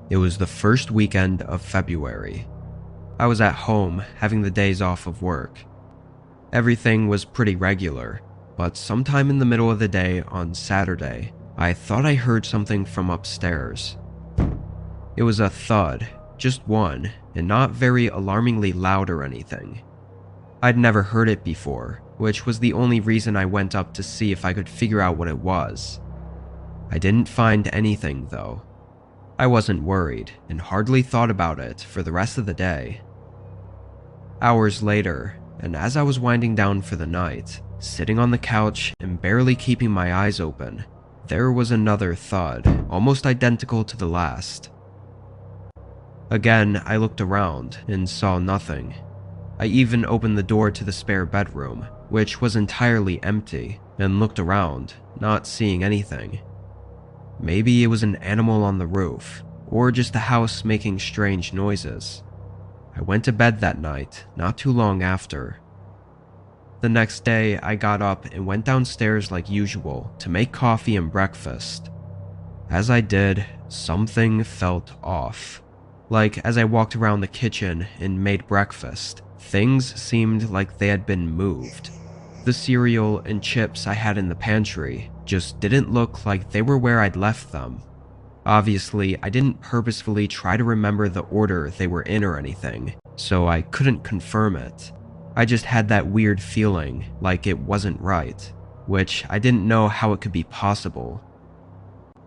It was the first weekend of February. I was at home having the days off of work. Everything was pretty regular, but sometime in the middle of the day on Saturday, I thought I heard something from upstairs. It was a thud, just one, and not very alarmingly loud or anything. I'd never heard it before, which was the only reason I went up to see if I could figure out what it was. I didn't find anything though. I wasn't worried and hardly thought about it for the rest of the day. Hours later, and as I was winding down for the night, sitting on the couch and barely keeping my eyes open, there was another thud, almost identical to the last. Again, I looked around and saw nothing. I even opened the door to the spare bedroom, which was entirely empty, and looked around, not seeing anything. Maybe it was an animal on the roof, or just the house making strange noises. I went to bed that night, not too long after. The next day, I got up and went downstairs like usual to make coffee and breakfast. As I did, something felt off. Like as I walked around the kitchen and made breakfast, things seemed like they had been moved. The cereal and chips I had in the pantry just didn't look like they were where I'd left them. Obviously, I didn't purposefully try to remember the order they were in or anything, so I couldn't confirm it. I just had that weird feeling like it wasn't right, which I didn't know how it could be possible.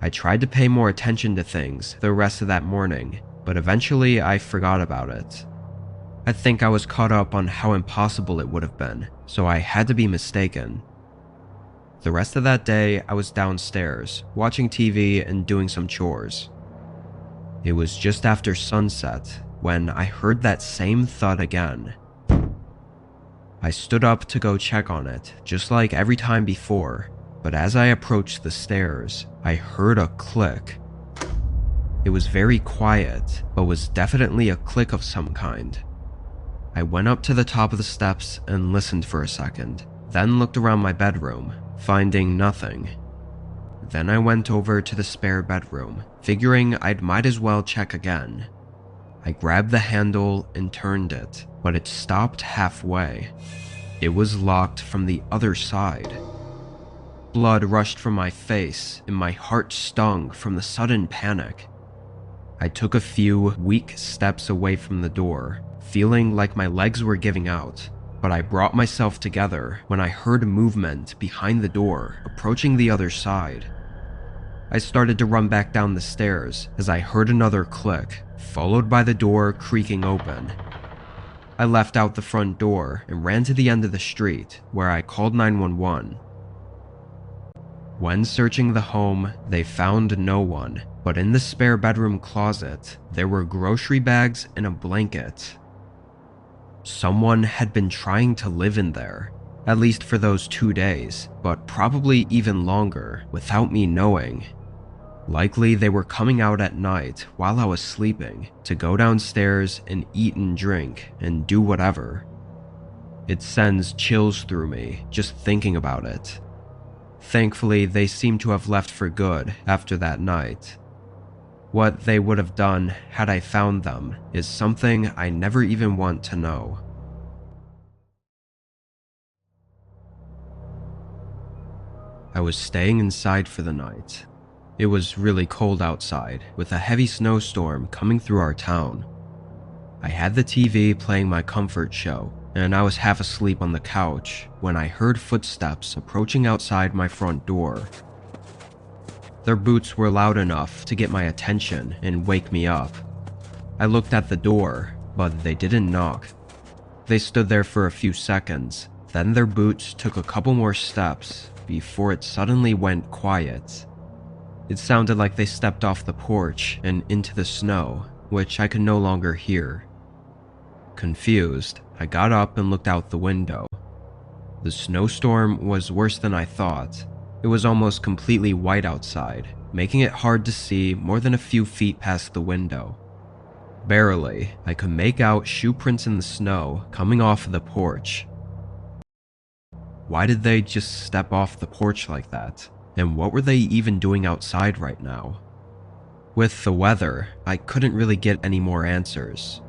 I tried to pay more attention to things the rest of that morning, but eventually I forgot about it. I think I was caught up on how impossible it would have been, so I had to be mistaken. The rest of that day, I was downstairs, watching TV and doing some chores. It was just after sunset when I heard that same thud again. I stood up to go check on it, just like every time before, but as I approached the stairs, I heard a click. It was very quiet, but was definitely a click of some kind. I went up to the top of the steps and listened for a second, then looked around my bedroom, finding nothing. Then I went over to the spare bedroom, figuring I might as well check again. I grabbed the handle and turned it, but it stopped halfway. It was locked from the other side. Blood rushed from my face and my heart stung from the sudden panic. I took a few weak steps away from the door, feeling like my legs were giving out, but I brought myself together when I heard movement behind the door approaching the other side. I started to run back down the stairs as I heard another click, followed by the door creaking open. I left out the front door and ran to the end of the street where I called 911. When searching the home, they found no one, but in the spare bedroom closet, there were grocery bags and a blanket. Someone had been trying to live in there, at least for those 2 days, but probably even longer without me knowing. Likely they were coming out at night while I was sleeping to go downstairs and eat and drink and do whatever. It sends chills through me just thinking about it. Thankfully, they seem to have left for good after that night. What they would have done had I found them is something I never even want to know. I was staying inside for the night. It was really cold outside, with a heavy snowstorm coming through our town. I had the TV playing my comfort show, and I was half asleep on the couch when I heard footsteps approaching outside my front door. Their boots were loud enough to get my attention and wake me up. I looked at the door, but they didn't knock. They stood there for a few seconds, then their boots took a couple more steps before it suddenly went quiet. It sounded like they stepped off the porch and into the snow, which I could no longer hear. Confused, I got up and looked out the window. The snowstorm was worse than I thought. It was almost completely white outside, making it hard to see more than a few feet past the window. Barely, I could make out shoe prints in the snow coming off of the porch. Why did they just step off the porch like that? And what were they even doing outside right now? With the weather, I couldn't really get any more answers.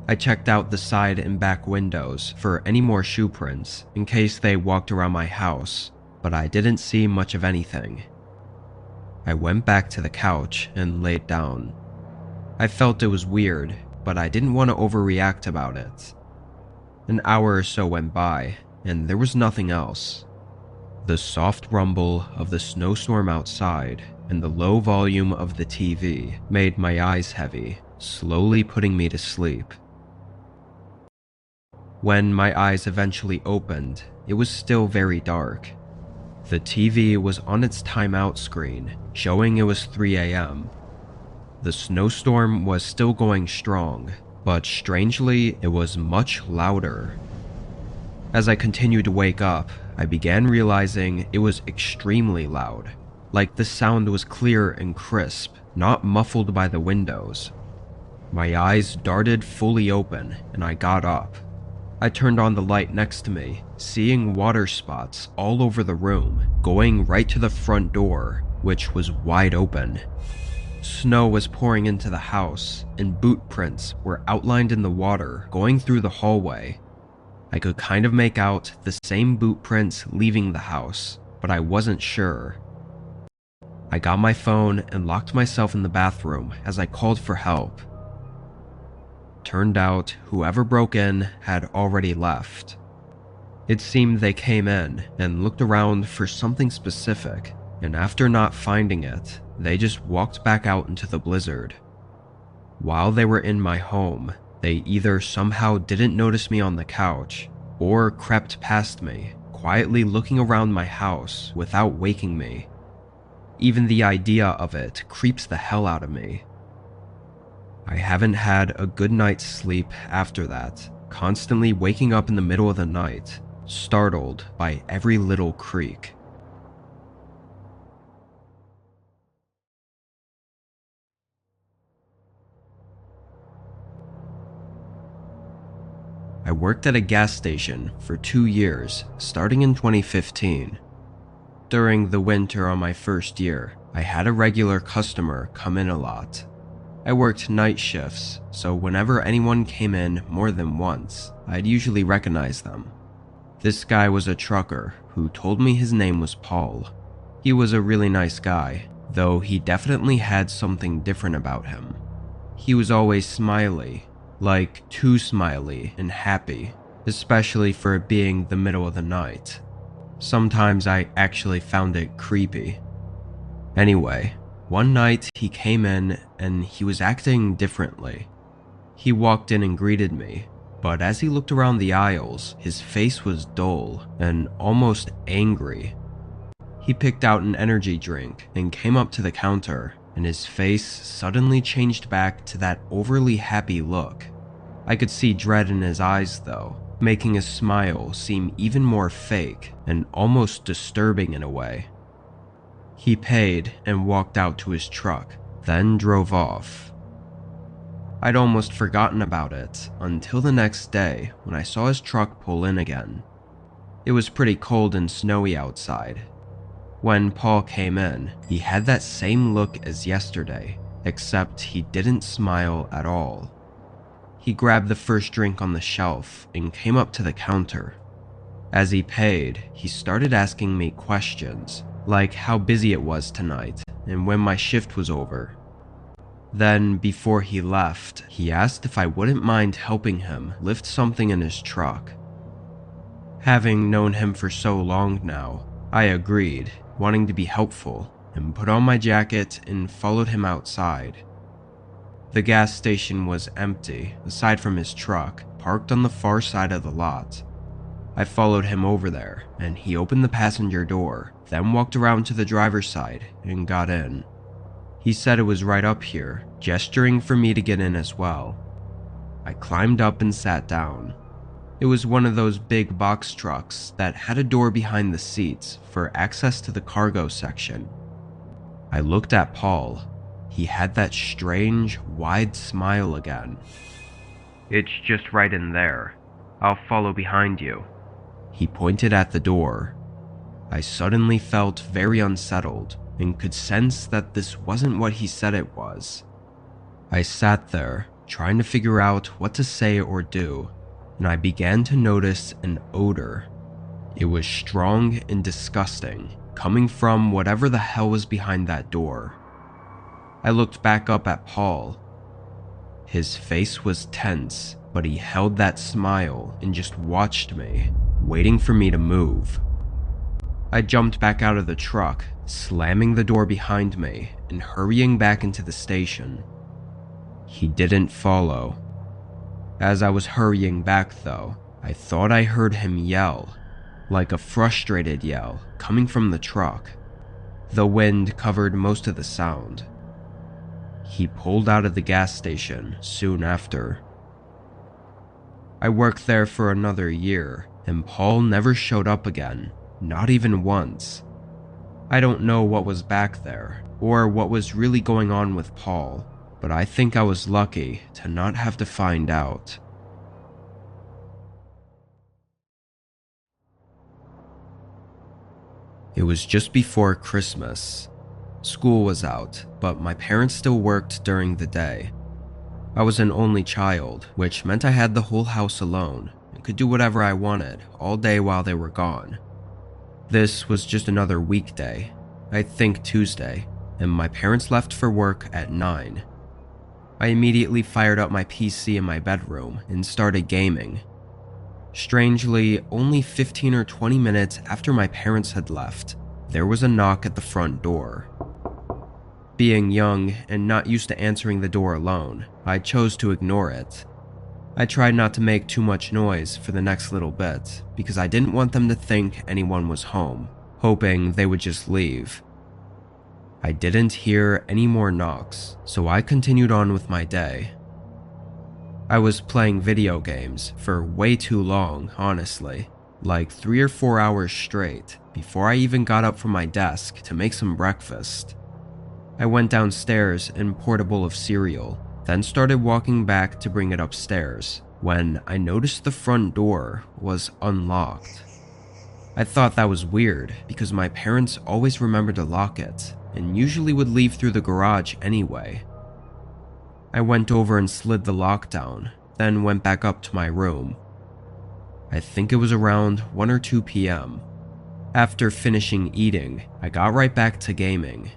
I checked out the side and back windows for any more shoe prints in case they walked around my house, but I didn't see much of anything. I went back to the couch and laid down. I felt it was weird, but I didn't want to overreact about it. An hour or so went by, and there was nothing else. The soft rumble of the snowstorm outside and the low volume of the TV made my eyes heavy, slowly putting me to sleep. When my eyes eventually opened, it was still very dark. The TV was on its timeout screen, showing it was 3 a.m. The snowstorm was still going strong, but strangely, it was much louder. As I continued to wake up, I began realizing it was extremely loud, like the sound was clear and crisp, not muffled by the windows. My eyes darted fully open, and I got up. I turned on the light next to me, seeing water spots all over the room, going right to the front door, which was wide open. Snow was pouring into the house, and boot prints were outlined in the water going through the hallway. I could kind of make out the same boot prints leaving the house, but I wasn't sure. I got my phone and locked myself in the bathroom as I called for help. Turned out, whoever broke in had already left. It seemed they came in and looked around for something specific, and after not finding it, they just walked back out into the blizzard. While they were in my home, they either somehow didn't notice me on the couch, or crept past me, quietly looking around my house without waking me. Even the idea of it creeps the hell out of me. I haven't had a good night's sleep after that, constantly waking up in the middle of the night, startled by every little creak. I worked at a gas station for 2 years, starting in 2015. During the winter on my first year, I had a regular customer come in a lot. I worked night shifts, so whenever anyone came in more than once, I'd usually recognize them. This guy was a trucker who told me his name was Paul. He was a really nice guy, though he definitely had something different about him. He was always smiley, like too smiley and happy, especially for it being the middle of the night. Sometimes I actually found it creepy. Anyway, one night he came in and he was acting differently. He walked in and greeted me, but as he looked around the aisles, his face was dull and almost angry. He picked out an energy drink and came up to the counter, and his face suddenly changed back to that overly happy look. I could see dread in his eyes though, making his smile seem even more fake and almost disturbing in a way. He paid and walked out to his truck, then drove off. I'd almost forgotten about it until the next day when I saw his truck pull in again. It was pretty cold and snowy outside. When Paul came in, he had that same look as yesterday, except he didn't smile at all. He grabbed the first drink on the shelf and came up to the counter. As he paid, he started asking me questions, like how busy it was tonight and when my shift was over. Then, before he left, he asked if I wouldn't mind helping him lift something in his truck. Having known him for so long now, I agreed, wanting to be helpful, and put on my jacket and followed him outside. The gas station was empty, aside from his truck, parked on the far side of the lot. I followed him over there, and he opened the passenger door, then walked around to the driver's side and got in. He said it was right up here, gesturing for me to get in as well. I climbed up and sat down. It was one of those big box trucks that had a door behind the seats for access to the cargo section. I looked at Paul. He had that strange, wide smile again. "It's just right in there. I'll follow behind you." He pointed at the door. I suddenly felt very unsettled, and could sense that this wasn't what he said it was. I sat there, trying to figure out what to say or do, and I began to notice an odor. It was strong and disgusting, coming from whatever the hell was behind that door. I looked back up at Paul. His face was tense, but he held that smile and just watched me, waiting for me to move. I jumped back out of the truck, slamming the door behind me and hurrying back into the station. He didn't follow. As I was hurrying back though, I thought I heard him yell, like a frustrated yell coming from the truck. The wind covered most of the sound. He pulled out of the gas station soon after. I worked there for another year, and Paul never showed up again, not even once. I don't know what was back there, or what was really going on with Paul, but I think I was lucky to not have to find out. It was just before Christmas. School was out, but my parents still worked during the day. I was an only child, which meant I had the whole house alone and could do whatever I wanted all day while they were gone. This was just another weekday, I think Tuesday, and my parents left for work at 9. I immediately fired up my PC in my bedroom and started gaming. Strangely, only 15 or 20 minutes after my parents had left, there was a knock at the front door. Being young and not used to answering the door alone, I chose to ignore it. I tried not to make too much noise for the next little bit because I didn't want them to think anyone was home, hoping they would just leave. I didn't hear any more knocks, so I continued on with my day. I was playing video games for way too long, honestly, like 3 or 4 hours straight before I even got up from my desk to make some breakfast. I went downstairs and poured a bowl of cereal, then started walking back to bring it upstairs when I noticed the front door was unlocked. I thought that was weird because my parents always remembered to lock it and usually would leave through the garage anyway. I went over and slid the lock down, then went back up to my room. I think it was around 1 or 2 p.m. After finishing eating, I got right back to gaming.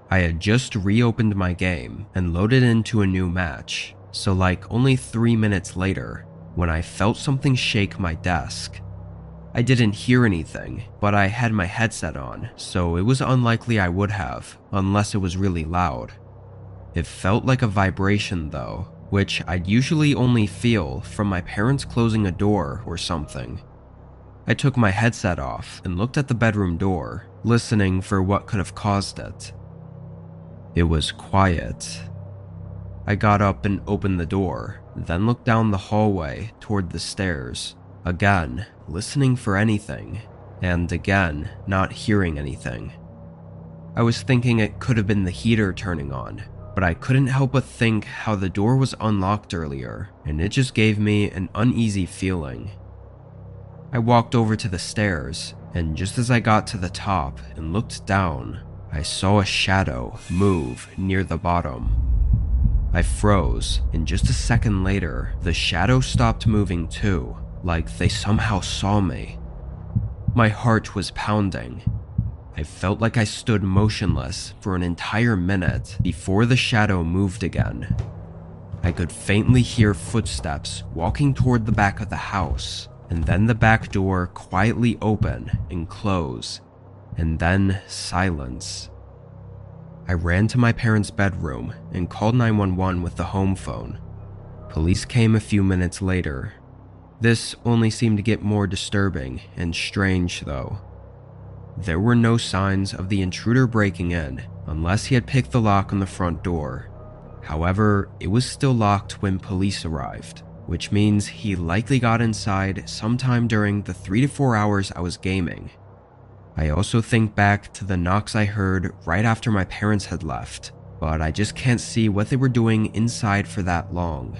I had just reopened my game and loaded into a new match, so like only 3 minutes later, when I felt something shake my desk. I didn't hear anything, but I had my headset on, so it was unlikely I would have, unless it was really loud. It felt like a vibration though, which I'd usually only feel from my parents closing a door or something. I took my headset off and looked at the bedroom door, listening for what could have caused it. It was quiet. I got up and opened the door, then looked down the hallway toward the stairs, again listening for anything, and again not hearing anything. I was thinking it could have been the heater turning on, but I couldn't help but think how the door was unlocked earlier, and it just gave me an uneasy feeling. I walked over to the stairs, and just as I got to the top and looked down, I saw a shadow move near the bottom. I froze, and just a second later, the shadow stopped moving too, like they somehow saw me. My heart was pounding. I felt like I stood motionless for an entire minute before the shadow moved again. I could faintly hear footsteps walking toward the back of the house, and then the back door quietly open and close, and then silence. I ran to my parents' bedroom and called 911 with the home phone. Police came a few minutes later. This only seemed to get more disturbing and strange though. There were no signs of the intruder breaking in unless he had picked the lock on the front door. However, it was still locked when police arrived, which means he likely got inside sometime during the 3 to 4 hours I was gaming. I also think back to the knocks I heard right after my parents had left, but I just can't see what they were doing inside for that long.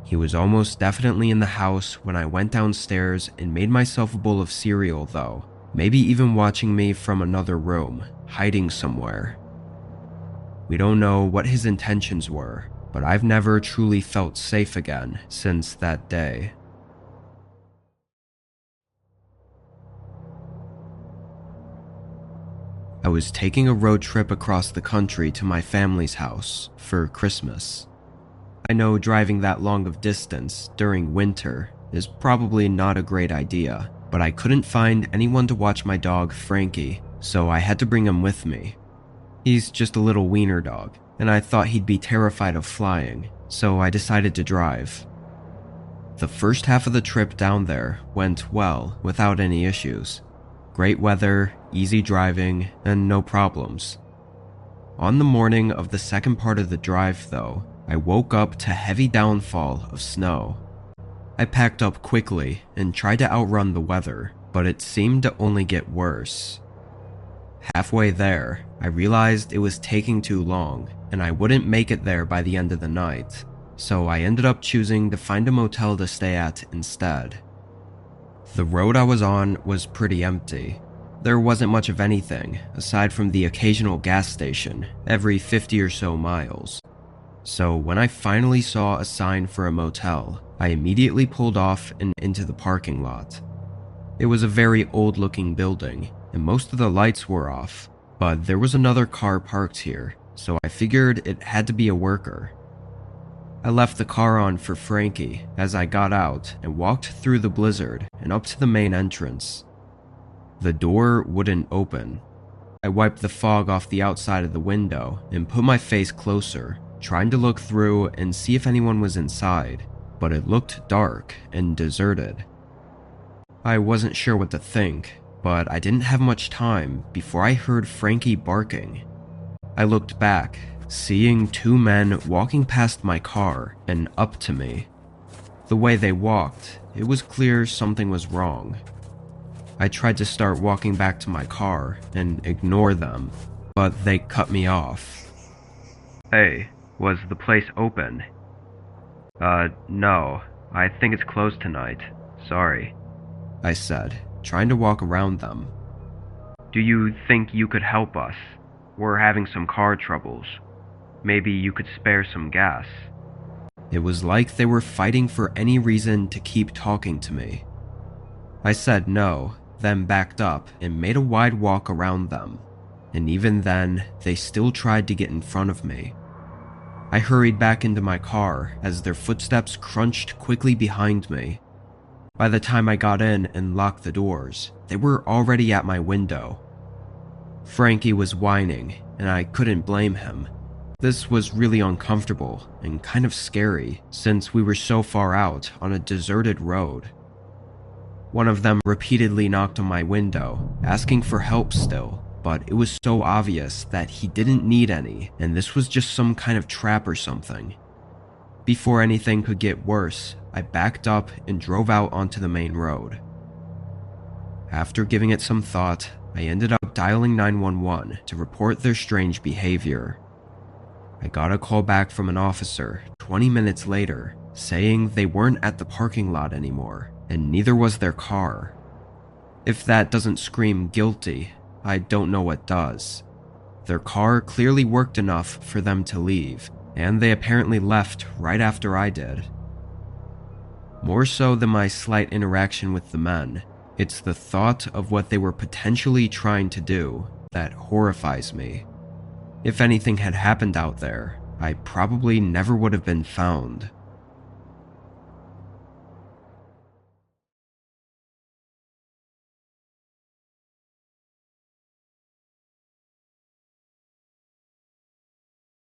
He was almost definitely in the house when I went downstairs and made myself a bowl of cereal though, maybe even watching me from another room, hiding somewhere. We don't know what his intentions were, but I've never truly felt safe again since that day. I was taking a road trip across the country to my family's house for Christmas. I know driving that long of distance during winter is probably not a great idea, but I couldn't find anyone to watch my dog Frankie, so I had to bring him with me. He's just a little wiener dog, and I thought he'd be terrified of flying, so I decided to drive. The first half of the trip down there went well without any issues. Great weather, easy driving, and no problems. On the morning of the second part of the drive, though, I woke up to heavy downfall of snow. I packed up quickly and tried to outrun the weather, but it seemed to only get worse. Halfway there, I realized it was taking too long, and I wouldn't make it there by the end of the night, so I ended up choosing to find a motel to stay at instead. The road I was on was pretty empty. There wasn't much of anything, aside from the occasional gas station every 50 or so miles. So when I finally saw a sign for a motel, I immediately pulled off and into the parking lot. It was a very old-looking building, and most of the lights were off, but there was another car parked here, so I figured it had to be a worker. I left the car on for Frankie as I got out and walked through the blizzard and up to the main entrance. The door wouldn't open. I wiped the fog off the outside of the window and put my face closer, trying to look through and see if anyone was inside, but it looked dark and deserted. I wasn't sure what to think, but I didn't have much time before I heard Frankie barking. I looked back, seeing two men walking past my car and up to me. The way they walked, it was clear something was wrong. I tried to start walking back to my car and ignore them, but they cut me off. "Hey, was the place open?" No, I think it's closed tonight. Sorry," I said, trying to walk around them. "Do you think you could help us? We're having some car troubles. Maybe you could spare some gas." It was like they were fighting for any reason to keep talking to me. I said no, then backed up and made a wide walk around them, and even then, they still tried to get in front of me. I hurried back into my car as their footsteps crunched quickly behind me. By the time I got in and locked the doors, they were already at my window. Frankie was whining, and I couldn't blame him. This was really uncomfortable and kind of scary since we were so far out on a deserted road. One of them repeatedly knocked on my window, asking for help still, but it was so obvious that he didn't need any, and this was just some kind of trap or something. Before anything could get worse, I backed up and drove out onto the main road. After giving it some thought, I ended up dialing 911 to report their strange behavior. I got a call back from an officer 20 minutes later, saying they weren't at the parking lot anymore, and neither was their car. If that doesn't scream guilty, I don't know what does. Their car clearly worked enough for them to leave, and they apparently left right after I did. More so than my slight interaction with the men, it's the thought of what they were potentially trying to do that horrifies me. If anything had happened out there, I probably never would have been found.